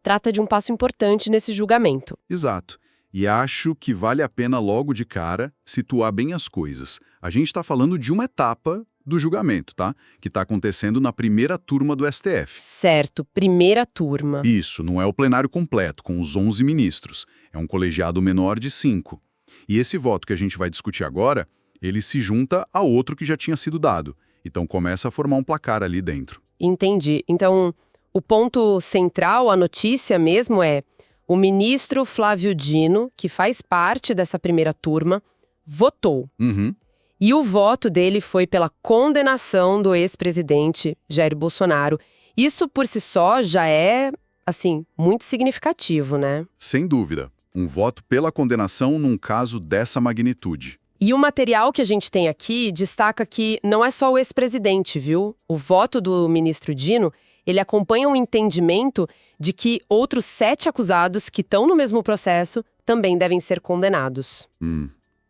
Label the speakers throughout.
Speaker 1: trata de um passo importante nesse julgamento.
Speaker 2: Exato. E acho que vale a pena logo de cara situar bem as coisas. A gente está falando de uma etapa do julgamento, tá? Que está acontecendo na primeira turma do STF.
Speaker 1: Certo, primeira turma.
Speaker 2: Isso, não é o plenário completo, com os 11 ministros. É um colegiado menor de 5. E esse voto que a gente vai discutir agora, ele se junta a outro que já tinha sido dado. Então começa a formar um placar ali dentro.
Speaker 1: Entendi. Então, o ponto central, a notícia mesmo é: o ministro Flávio Dino, que faz parte dessa primeira turma, votou.
Speaker 2: Uhum.
Speaker 1: E o voto dele foi pela condenação do ex-presidente Jair Bolsonaro. Isso por si só já é, assim, muito significativo, né?
Speaker 2: Sem dúvida. Um voto pela condenação num caso dessa magnitude.
Speaker 1: E o material que a gente tem aqui destaca que não é só o ex-presidente, viu? O voto do ministro Dino, ele acompanha um entendimento de que outros 7 acusados que estão no mesmo processo também devem ser condenados.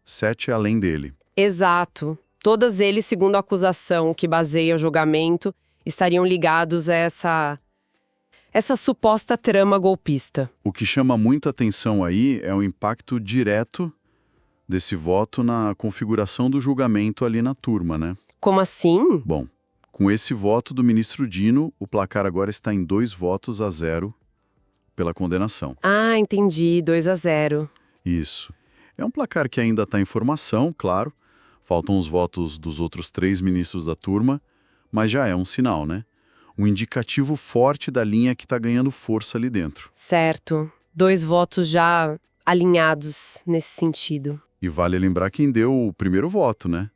Speaker 2: 7 além dele.
Speaker 1: Exato. Todos eles, segundo a acusação que baseia o julgamento, estariam ligados a essa suposta trama golpista.
Speaker 2: O que chama muita atenção aí é o impacto direto desse voto na configuração do julgamento ali na turma, né?
Speaker 1: Como assim?
Speaker 2: Bom, com esse voto do ministro Dino, o placar agora está em 2-0 pela condenação.
Speaker 1: Ah, entendi. 2-0.
Speaker 2: Isso. É um placar que ainda está em formação, claro. Faltam os votos dos outros 3 ministros da turma, mas já é um sinal, né? Um indicativo forte da linha que está ganhando força ali dentro.
Speaker 1: Certo. 2 votos já alinhados nesse sentido.
Speaker 2: E vale lembrar quem deu o primeiro voto, né?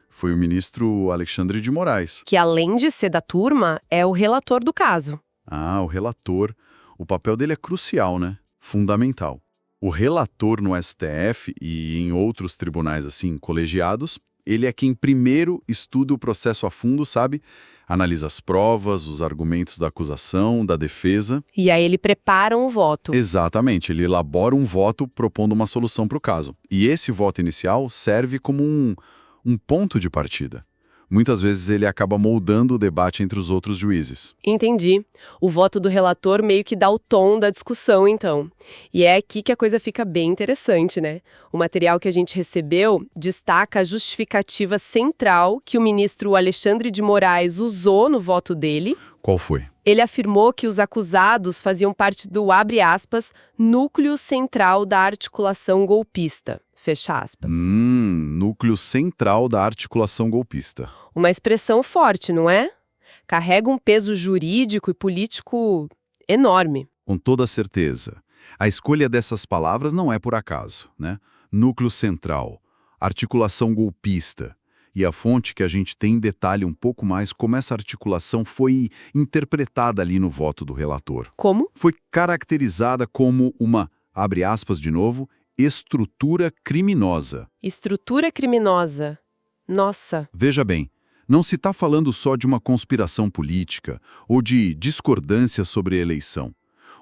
Speaker 2: Foi o ministro Alexandre de Moraes.
Speaker 1: Que, além de ser da turma, é o relator do caso.
Speaker 2: Ah, o relator. O papel dele é crucial, né? Fundamental. O relator no STF e em outros tribunais assim, colegiados, ele é quem primeiro estuda o processo a fundo, sabe? Analisa as provas, os argumentos da acusação, da defesa.
Speaker 1: E aí ele prepara um voto.
Speaker 2: Exatamente, ele elabora um voto propondo uma solução para o caso. E esse voto inicial serve como um ponto de partida. Muitas vezes ele acaba moldando o debate entre os outros juízes.
Speaker 1: Entendi. O voto do relator meio que dá o tom da discussão, então. E é aqui que a coisa fica bem interessante, né? O material que a gente recebeu destaca a justificativa central que o ministro Alexandre de Moraes usou no voto dele.
Speaker 2: Qual foi?
Speaker 1: Ele afirmou que os acusados faziam parte do, abre aspas, núcleo central da articulação golpista. Fecha aspas.
Speaker 2: Núcleo central da articulação golpista.
Speaker 1: Uma expressão forte, não é? Carrega um peso jurídico e político enorme.
Speaker 2: Com toda certeza. A escolha dessas palavras não é por acaso, né? Núcleo central, articulação golpista. E a fonte que a gente tem detalha um pouco mais como essa articulação foi interpretada ali no voto do relator.
Speaker 1: Como?
Speaker 2: Foi caracterizada como uma, abre aspas de novo, estrutura criminosa.
Speaker 1: Estrutura criminosa. Nossa.
Speaker 2: Veja bem, não se está falando só de uma conspiração política ou de discordância sobre a eleição.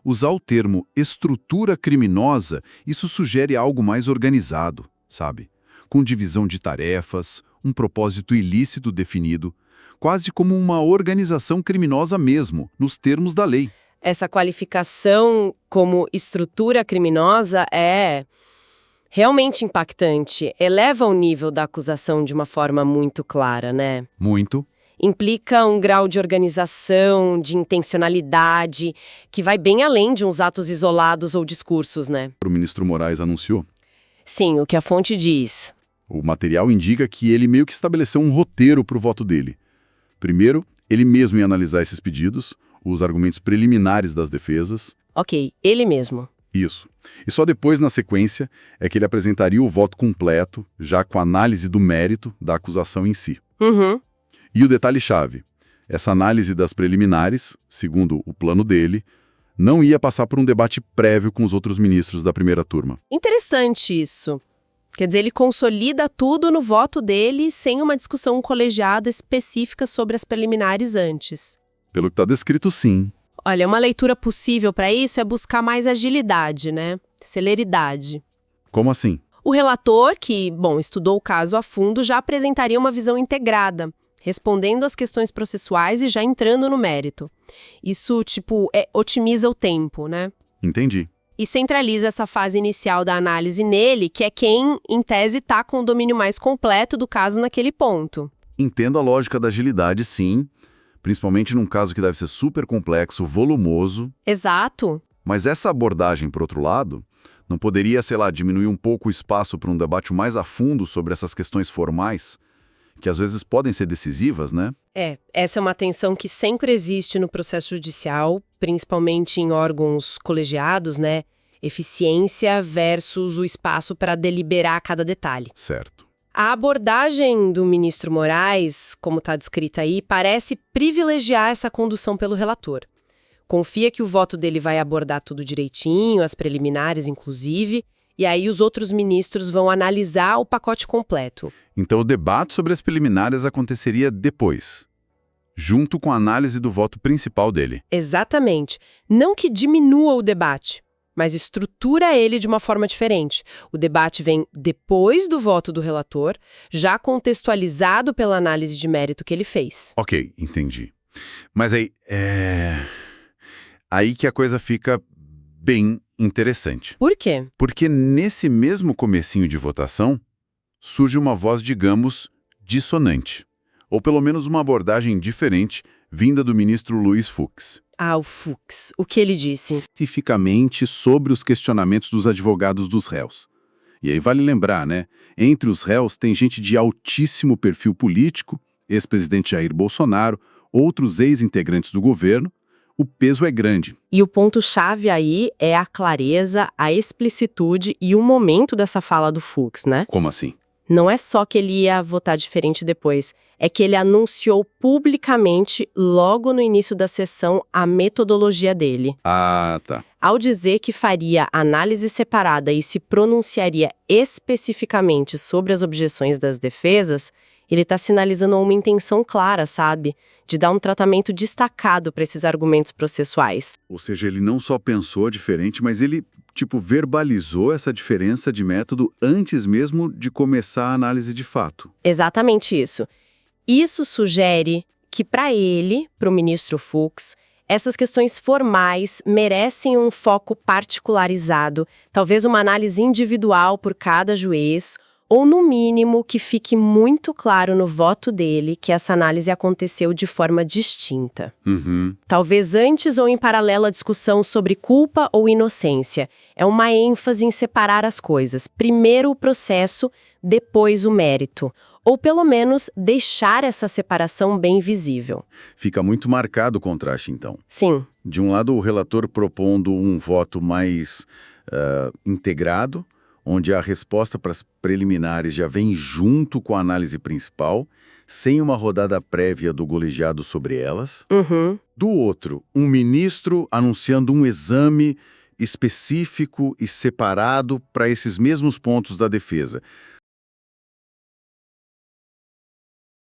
Speaker 2: Usar o termo estrutura criminosa, isso sugere algo mais organizado, sabe? Com divisão de tarefas, um propósito ilícito definido, quase como uma organização criminosa mesmo, nos termos da lei.
Speaker 1: Essa qualificação como estrutura criminosa é realmente impactante. Eleva o nível da acusação de uma forma muito clara, né?
Speaker 2: Muito.
Speaker 1: Implica um grau de organização, de intencionalidade, que vai bem além de uns atos isolados ou discursos, né?
Speaker 2: O ministro Moraes anunciou.
Speaker 1: Sim, o que a fonte diz.
Speaker 2: O material indica que ele meio que estabeleceu um roteiro para o voto dele. Primeiro, ele mesmo ia analisar esses pedidos, os argumentos preliminares das defesas.
Speaker 1: Ok, ele mesmo.
Speaker 2: Isso. E só depois, na sequência, é que ele apresentaria o voto completo, já com a análise do mérito da acusação em si.
Speaker 1: Uhum.
Speaker 2: E o detalhe-chave, essa análise das preliminares, segundo o plano dele, não ia passar por um debate prévio com os outros ministros da primeira turma.
Speaker 1: Interessante isso. Quer dizer, ele consolida tudo no voto dele sem uma discussão colegiada específica sobre as preliminares antes.
Speaker 2: Pelo que está descrito, sim.
Speaker 1: Olha, uma leitura possível para isso é buscar mais agilidade, né? Celeridade.
Speaker 2: Como assim?
Speaker 1: O relator, que, estudou o caso a fundo, já apresentaria uma visão integrada, respondendo às questões processuais e já entrando no mérito. Isso, otimiza o tempo, né?
Speaker 2: Entendi.
Speaker 1: E centraliza essa fase inicial da análise nele, que é quem, em tese, está com o domínio mais completo do caso naquele ponto.
Speaker 2: Entendo a lógica da agilidade, sim, principalmente num caso que deve ser super complexo, volumoso.
Speaker 1: Exato.
Speaker 2: Mas essa abordagem, por outro lado, não poderia, diminuir um pouco o espaço para um debate mais a fundo sobre essas questões formais, que às vezes podem ser decisivas, né?
Speaker 1: Essa é uma tensão que sempre existe no processo judicial, principalmente em órgãos colegiados, né? Eficiência versus o espaço para deliberar cada detalhe.
Speaker 2: Certo.
Speaker 1: A abordagem do ministro Moraes, como está descrita aí, parece privilegiar essa condução pelo relator. Confia que o voto dele vai abordar tudo direitinho, as preliminares inclusive, e aí os outros ministros vão analisar o pacote completo.
Speaker 2: Então o debate sobre as preliminares aconteceria depois, junto com a análise do voto principal dele.
Speaker 1: Exatamente. Não que diminua o debate, mas estrutura ele de uma forma diferente. O debate vem depois do voto do relator, já contextualizado pela análise de mérito que ele fez.
Speaker 2: Ok, entendi. Mas aí que a coisa fica bem interessante.
Speaker 1: Por quê?
Speaker 2: Porque nesse mesmo comecinho de votação, surge uma voz, digamos, dissonante. Ou pelo menos uma abordagem diferente, vinda do ministro Luiz Fux.
Speaker 1: O Fux. O que ele disse?
Speaker 3: Especificamente sobre os questionamentos dos advogados dos réus. E aí vale lembrar, né? Entre os réus tem gente de altíssimo perfil político, ex-presidente Jair Bolsonaro, outros ex-integrantes do governo. O peso é grande.
Speaker 1: E o ponto-chave aí é a clareza, a explicitude e o momento dessa fala do Fux, né?
Speaker 3: Como assim?
Speaker 1: Não é só que ele ia votar diferente depois, é que ele anunciou publicamente, logo no início da sessão, a metodologia dele.
Speaker 3: Ah, tá.
Speaker 1: Ao dizer que faria análise separada e se pronunciaria especificamente sobre as objeções das defesas, ele está sinalizando uma intenção clara, sabe? De dar um tratamento destacado para esses argumentos processuais.
Speaker 2: Ou seja, ele não só pensou diferente, mas ele, verbalizou essa diferença de método antes mesmo de começar a análise de fato.
Speaker 1: Exatamente isso. Isso sugere que, para ele, para o ministro Fux, essas questões formais merecem um foco particularizado, talvez uma análise individual por cada juiz, ou, no mínimo, que fique muito claro no voto dele que essa análise aconteceu de forma distinta. Talvez antes ou em paralelo à discussão sobre culpa ou inocência. É uma ênfase em separar as coisas. Primeiro o processo, depois o mérito. Ou, pelo menos, deixar essa separação bem visível.
Speaker 2: Fica muito marcado o contraste, então.
Speaker 1: Sim.
Speaker 2: De um lado, o relator propondo um voto mais integrado, onde a resposta para as preliminares já vem junto com a análise principal, sem uma rodada prévia do colegiado sobre elas. Do outro, um ministro anunciando um exame específico e separado para esses mesmos pontos da defesa.